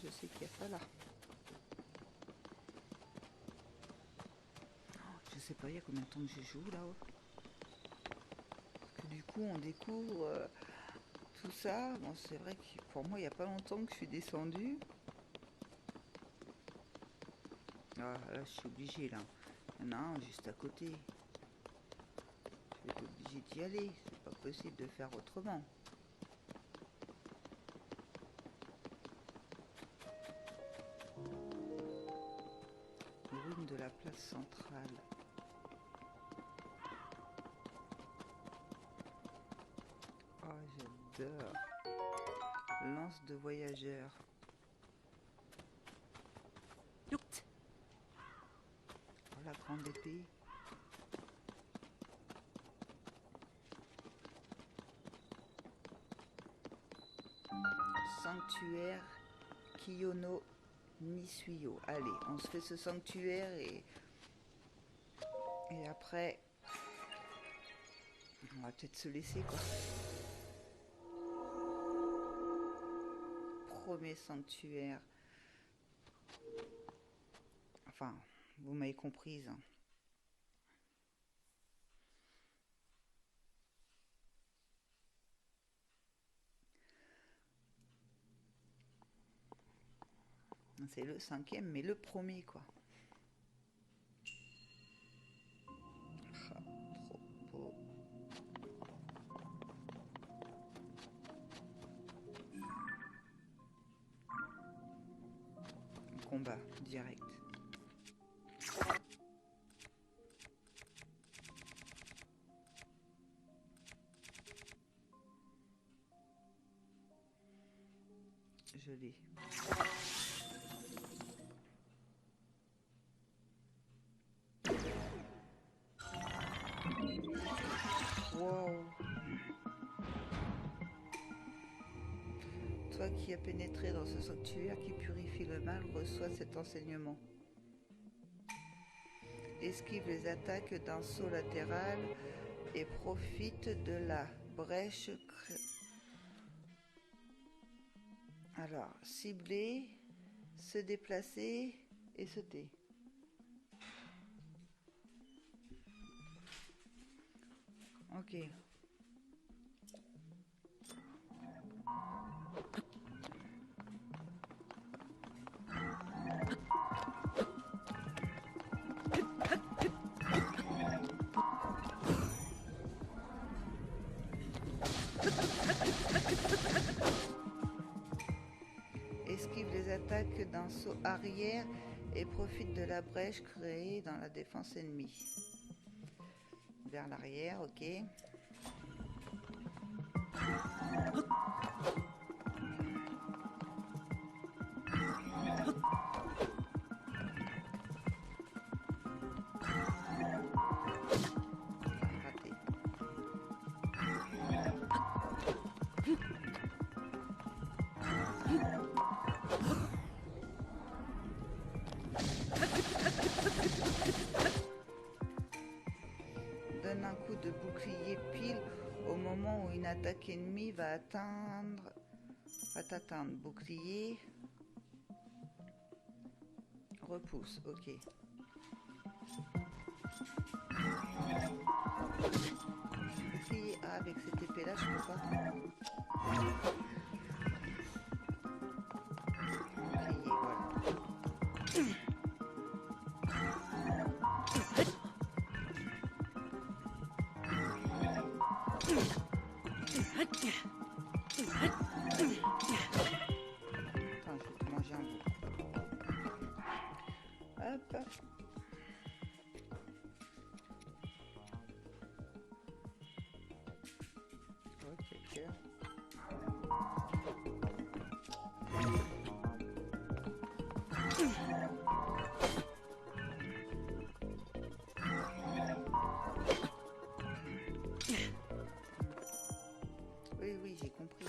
je sais qu'il y a ça là. Je sais pas, il y a combien de temps que je joue là-haut. Parce que du coup, on découvre tout ça. Bon, c'est vrai que pour moi, il n'y a pas longtemps que je suis descendue. Ah, là, je suis obligée là. Il y en a un juste à côté. Je vais être obligée d'y aller. C'est pas possible de faire autrement. Ruine de la place centrale. Oh, j'adore. Lance de voyageurs. Oh, la grande épée. Sanctuaire Kiyono Nisuyo. Allez, on se fait ce sanctuaire et après, on va peut-être se laisser quoi. Premier sanctuaire. Enfin, vous m'avez comprise. Hein. C'est le 5e, mais le premier quoi. Ah, trop beau. Combat direct. Je l'ai. Wow. Toi qui as pénétré dans ce sanctuaire qui purifie le mal, reçois cet enseignement. Esquive les attaques d'un saut latéral et profite de la brèche. Alors, cibler, se déplacer et sauter. Ok. Esquive les attaques d'un saut arrière et profite de la brèche créée dans la défense ennemie. Vers l'arrière, ok. Raté. Donne un coup de bouclier pile au moment où une attaque ennemie va t'atteindre. Bouclier. Repousse, ok. Bouclier, ah, avec cette épée là, je peux pas. Bouclier, voilà. Attends, je vais te manger un bout. Hop. Ok, cœur. Oui, oui, j'ai compris.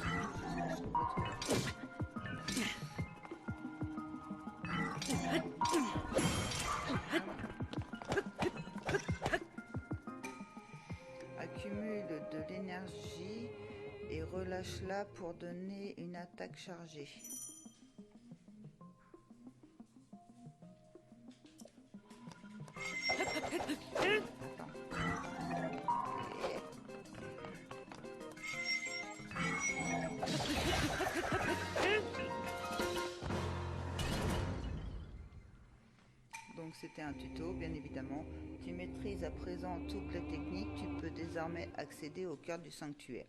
Accumule de l'énergie et relâche-la pour donner une attaque chargée. Attends. Et... Donc c'était un tuto, bien évidemment. Tu maîtrises à présent toutes les techniques, tu peux désormais accéder au cœur du sanctuaire.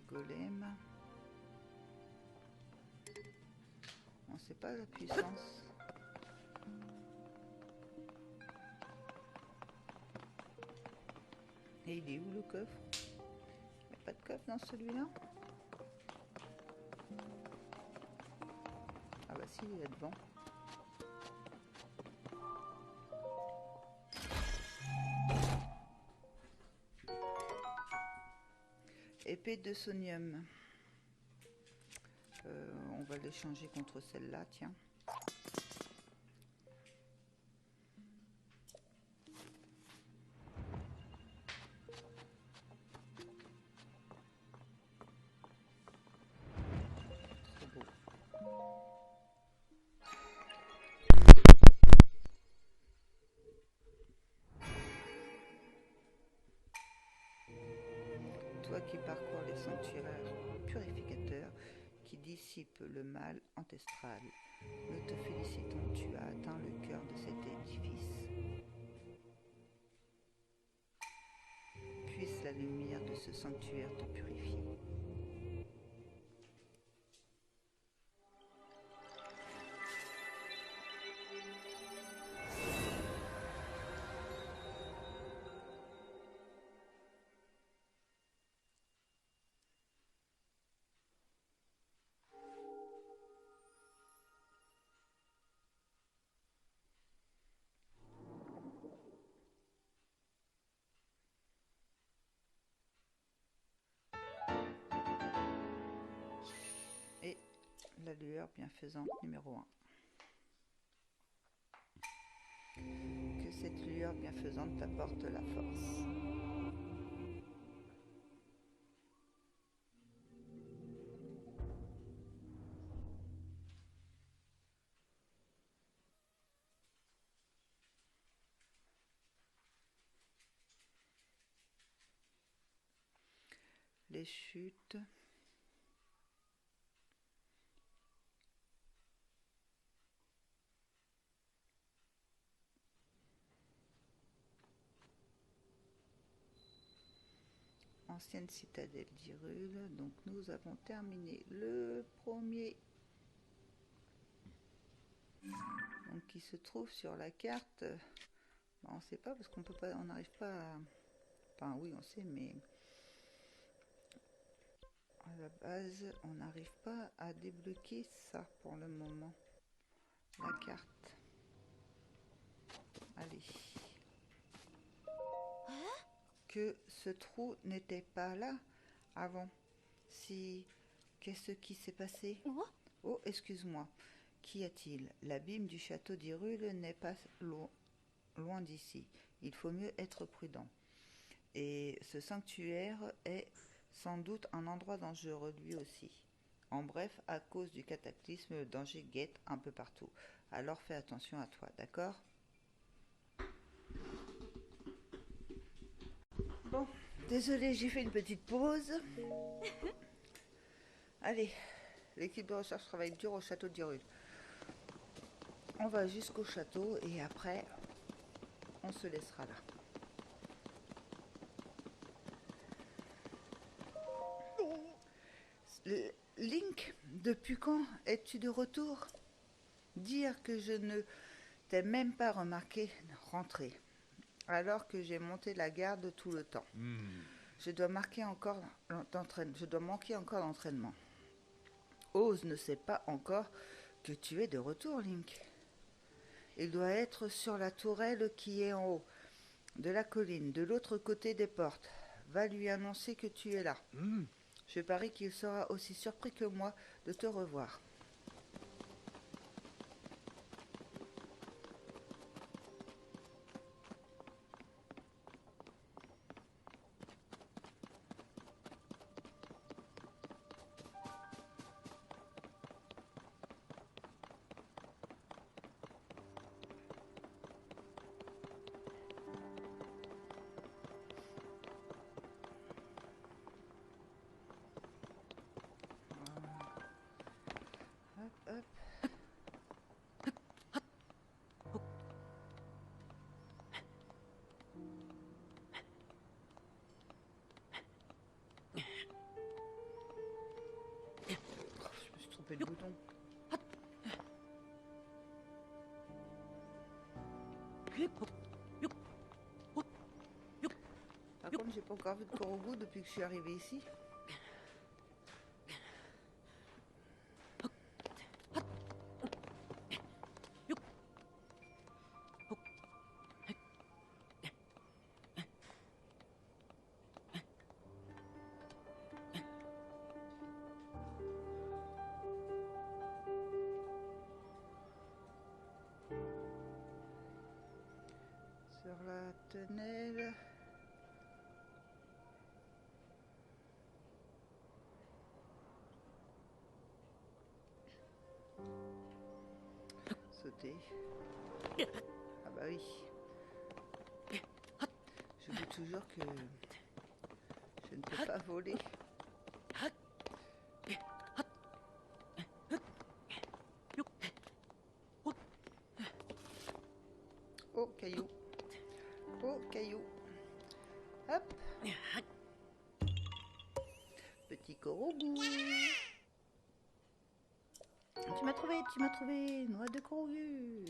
Golem. On sait pas la puissance. Et il est où le coffre? Il n'y a pas de coffre dans celui-là? Ah bah si, il est là devant. Épée de sonium. On va l'échanger contre celle-là, tiens. Trop beau. Toi qui parcours les sanctuaires purificateurs, qui dissipent le mal ancestral, nous te félicitons, tu as atteint le cœur de cet édifice. Puisse la lumière de ce sanctuaire te purifier. Et la lueur bienfaisante numéro 1. Que cette lueur bienfaisante t'apporte la force. Les chutes. Ancienne citadelle d'Hyrule. Donc nous avons terminé le premier. Donc qui se trouve sur la carte. On ne sait pas parce qu'on peut pas, on n'arrive pas à... Enfin oui on sait mais à la base on n'arrive pas à débloquer ça pour le moment. La carte. Allez. Que ce trou n'était pas là avant. Si... Qu'est-ce qui s'est passé? Oh, excuse-moi. Qu'y a-t-il? L'abîme du château d'Hyrule n'est pas loin d'ici. Il faut mieux être prudent. Et ce sanctuaire est sans doute un endroit dangereux lui aussi. En bref, à cause du cataclysme, le danger guette un peu partout. Alors fais attention à toi, d'accord? Bon, désolé, j'ai fait une petite pause. Allez, l'équipe de recherche travaille dur au château d'Hyrule. On va jusqu'au château et après, on se laissera là. Link, depuis quand es-tu de retour? Dire que je ne t'ai même pas remarqué rentrer, alors que j'ai monté la garde tout le temps. Je dois manquer encore d'entraînement. Oz ne sait pas encore que tu es de retour, Link. Il doit être sur la tourelle qui est en haut de la colline, de l'autre côté des portes. Va lui annoncer que tu es là. Je parie qu'il sera aussi surpris que moi de te revoir. quel bouton? Par contre, j'ai pas encore vu de Korogu depuis que je suis arrivée ici. Sur la tonnelle. Sauter. Ah bah oui. Je dis toujours que je ne peux pas voler. Oh, caillou. Oh, caillou. Hop. Petit Korogu. Tu m'as trouvé. Noix de Korogu.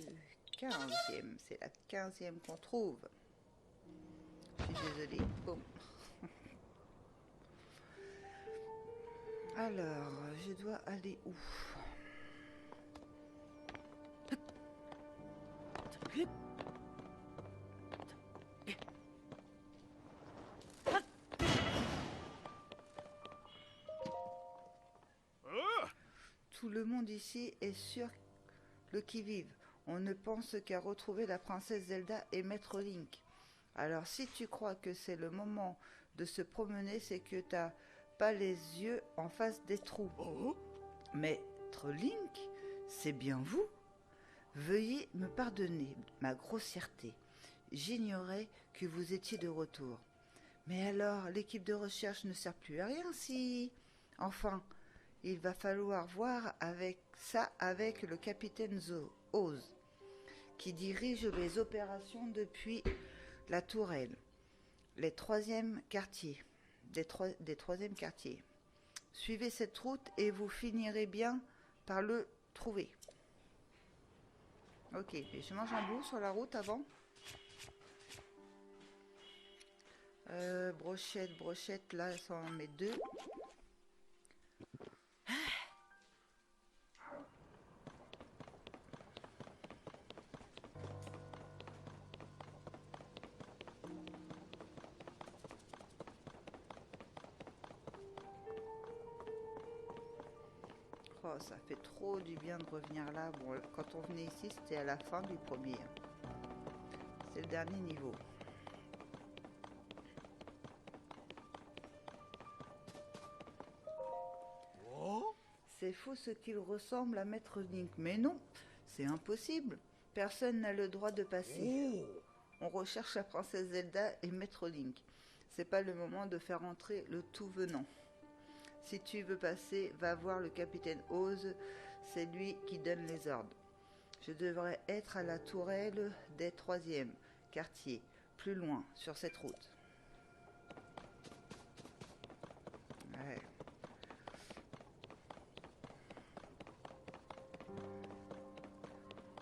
15e. C'est la 15e qu'on trouve. Je suis désolée. Bon. Alors, je dois aller où? Tout le monde ici est sur le qui-vive. On ne pense qu'à retrouver la princesse Zelda et Maître Link. Alors si tu crois que c'est le moment de se promener, c'est que t'as pas les yeux en face des trous. Maître Link, c'est bien vous? Veuillez me pardonner ma grossièreté. J'ignorais que vous étiez de retour. Mais alors, l'équipe de recherche ne sert plus à rien si... Enfin, il va falloir voir avec le capitaine Oz, qui dirige les opérations depuis la tourelle, des troisièmes quartiers. Suivez cette route et vous finirez bien par le trouver. Ok, et je mange un bout sur la route avant. Brochette, là, ça en met 2. Oh, ça fait trop du bien de revenir là. Bon, quand on venait ici, c'était à la fin du premier. C'est le dernier niveau. C'est fou ce qu'il ressemble à Maître Link. Mais non, c'est impossible. Personne n'a le droit de passer. On recherche la princesse Zelda et Maître Link. C'est pas le moment de faire entrer le tout venant. Si tu veux passer, va voir le capitaine Oz. C'est lui qui donne les ordres. Je devrais être à la tourelle des 3e quartiers, plus loin, sur cette route. Ouais.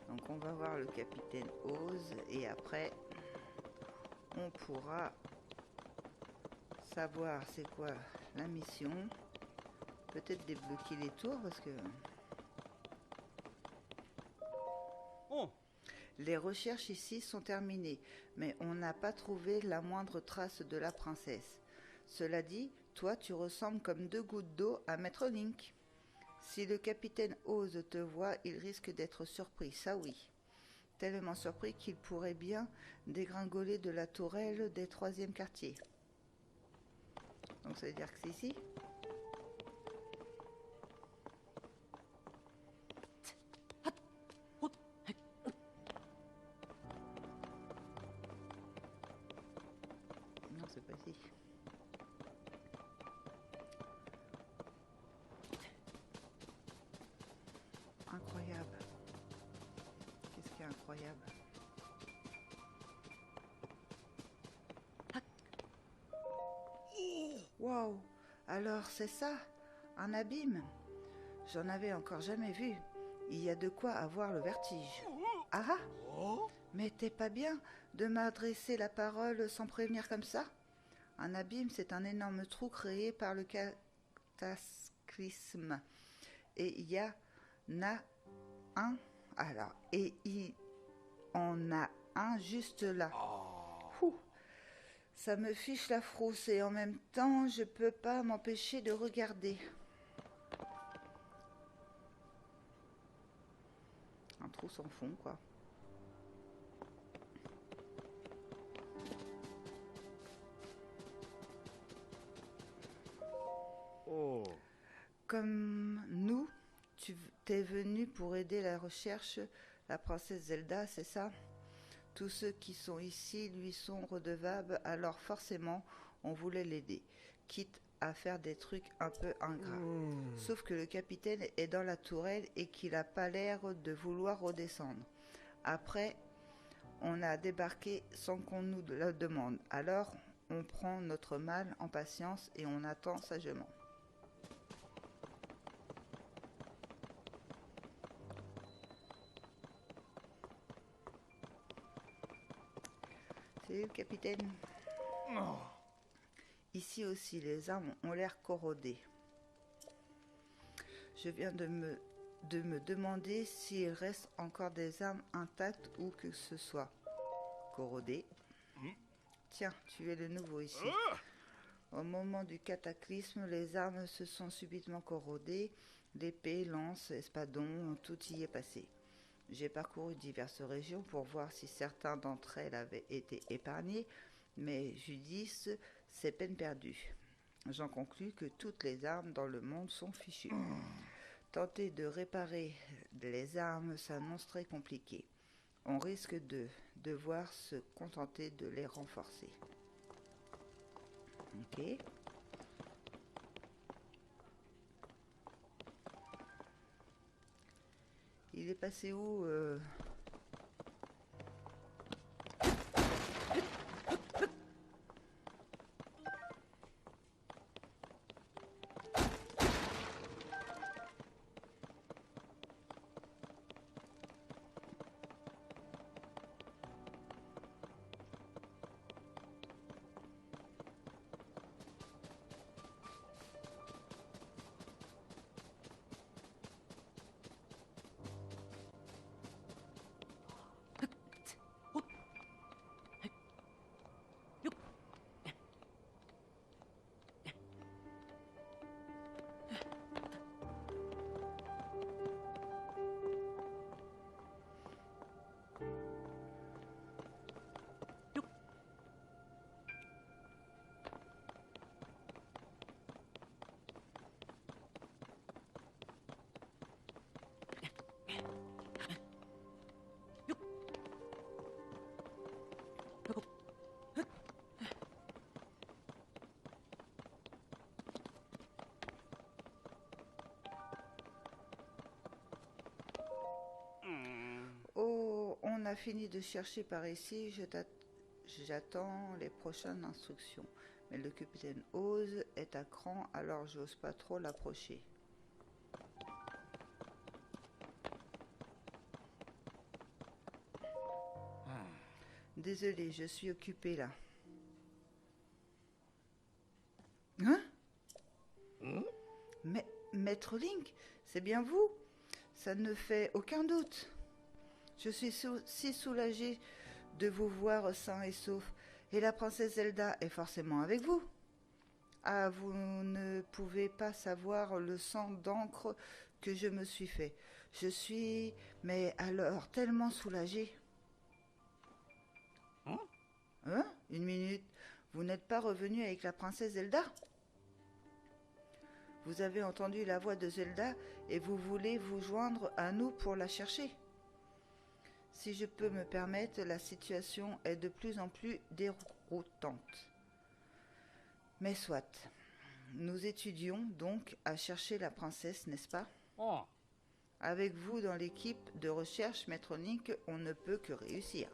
Donc on va voir le capitaine Oz et après on pourra savoir c'est quoi la mission. Peut-être débloquer les tours parce que... Les recherches ici sont terminées, mais on n'a pas trouvé la moindre trace de la princesse. Cela dit, toi tu ressembles comme 2 gouttes d'eau à Maître Link. Si le capitaine Oz te voit, il risque d'être surpris, ça oui. Tellement surpris qu'il pourrait bien dégringoler de la tourelle des 3e quartiers. Donc ça veut dire que c'est ici ? Non, c'est pas ici. Incroyable. Qu'est-ce qui est incroyable ? Waouh! Alors c'est ça, un abîme. J'en avais encore jamais vu. Il y a de quoi avoir le vertige. Ah, mais t'es pas bien de m'adresser la parole sans prévenir comme ça? Un abîme, c'est un énorme trou créé par le cataclysme. Et il y en a un. Alors, et il en a un juste là. Ouh, ça me fiche la frousse et en même temps, je peux pas m'empêcher de regarder. Un trou sans fond, quoi. Comme nous, tu t'es venu pour aider la recherche, la princesse Zelda, c'est ça? Tous ceux qui sont ici lui sont redevables, alors forcément, on voulait l'aider, quitte à faire des trucs un peu ingrats. Sauf que le capitaine est dans la tourelle et qu'il n'a pas l'air de vouloir redescendre. Après, on a débarqué sans qu'on nous le demande. Alors, on prend notre mal en patience et on attend sagement. Salut, capitaine. Ici aussi, les armes ont l'air corrodées. Je viens de me demander s'il reste encore des armes intactes ou que ce soit. Corrodées. Tiens, tu es le nouveau ici. Au moment du cataclysme, les armes se sont subitement corrodées. L'épée, lance, espadon, tout y est passé. J'ai parcouru diverses régions pour voir si certains d'entre elles avaient été épargnés, mais Judith, c'est peine perdue. J'en conclus que toutes les armes dans le monde sont fichues. Tenter de réparer les armes s'annonce très compliqué. On risque de devoir se contenter de les renforcer. Ok. Il est passé où Oh, on a fini de chercher par ici, j'attends les prochaines instructions. Mais le capitaine Oz est à cran, alors j'ose pas trop l'approcher. Désolé, je suis occupé là. Hein? Mais, Maître Link, c'est bien vous? Ça ne fait aucun doute. Je suis si soulagée de vous voir sain et sauf. Et la princesse Zelda est forcément avec vous. Ah, vous ne pouvez pas savoir le sang d'encre que je me suis fait. Je suis, mais alors, tellement soulagée. Hein? Une minute. Vous n'êtes pas revenu avec la princesse Zelda? Vous avez entendu la voix de Zelda et vous voulez vous joindre à nous pour la chercher. Si je peux me permettre, la situation est de plus en plus déroutante. Mais soit. Nous étudions donc à chercher la princesse, n'est-ce pas? Avec vous dans l'équipe de recherche, Maître Link, on ne peut que réussir.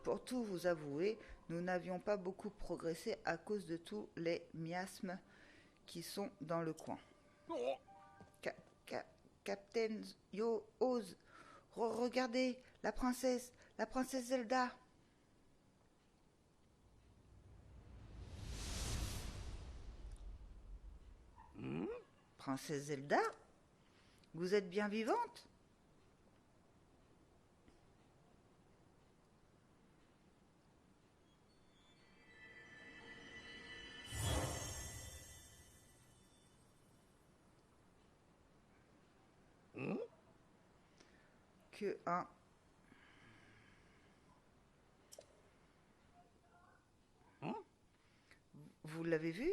Pour tout vous avouer, nous n'avions pas beaucoup progressé à cause de tous les miasmes qui sont dans le coin. Captain Yo Oz. Regardez, la princesse Zelda. Princesse Zelda, vous êtes bien vivante? Que un... Vous l'avez vu?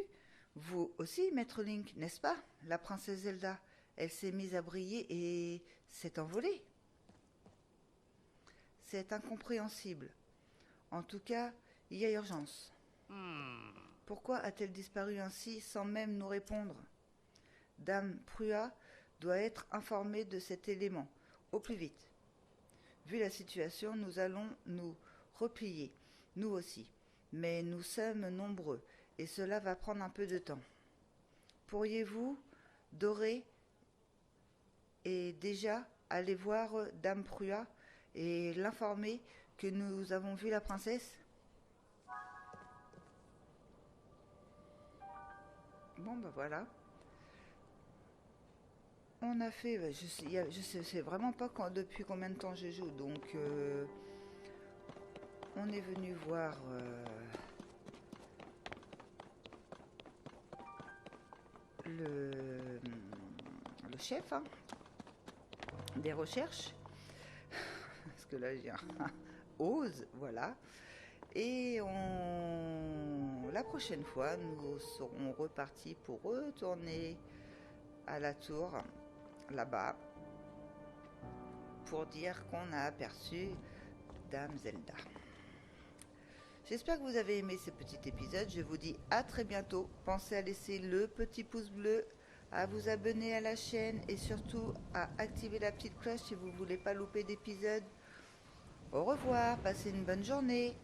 Vous aussi, Maître Link, n'est-ce pas? La princesse Zelda, elle s'est mise à briller et s'est envolée. C'est incompréhensible. En tout cas, il y a urgence. Pourquoi a-t-elle disparu ainsi sans même nous répondre? Dame Prua doit être informée de cet élément, au plus vite. Vu la situation, nous allons nous replier, nous aussi. Mais nous sommes nombreux, et cela va prendre un peu de temps. Pourriez-vous, Doré, et déjà aller voir Dame Prua et l'informer que nous avons vu la princesse? Bon, ben voilà. On a fait, je sais vraiment pas depuis combien de temps je joue, donc on est venu voir le chef des recherches, parce que là j'ai un Ose, voilà. Et la prochaine fois, nous serons repartis pour retourner à la tour, là-bas, pour dire qu'on a aperçu Dame Zelda. J'espère que vous avez aimé ce petit épisode. Je vous dis à très bientôt. Pensez à laisser le petit pouce bleu, à vous abonner à la chaîne et surtout à activer la petite cloche si vous ne voulez pas louper d'épisodes. Au revoir, passez une bonne journée.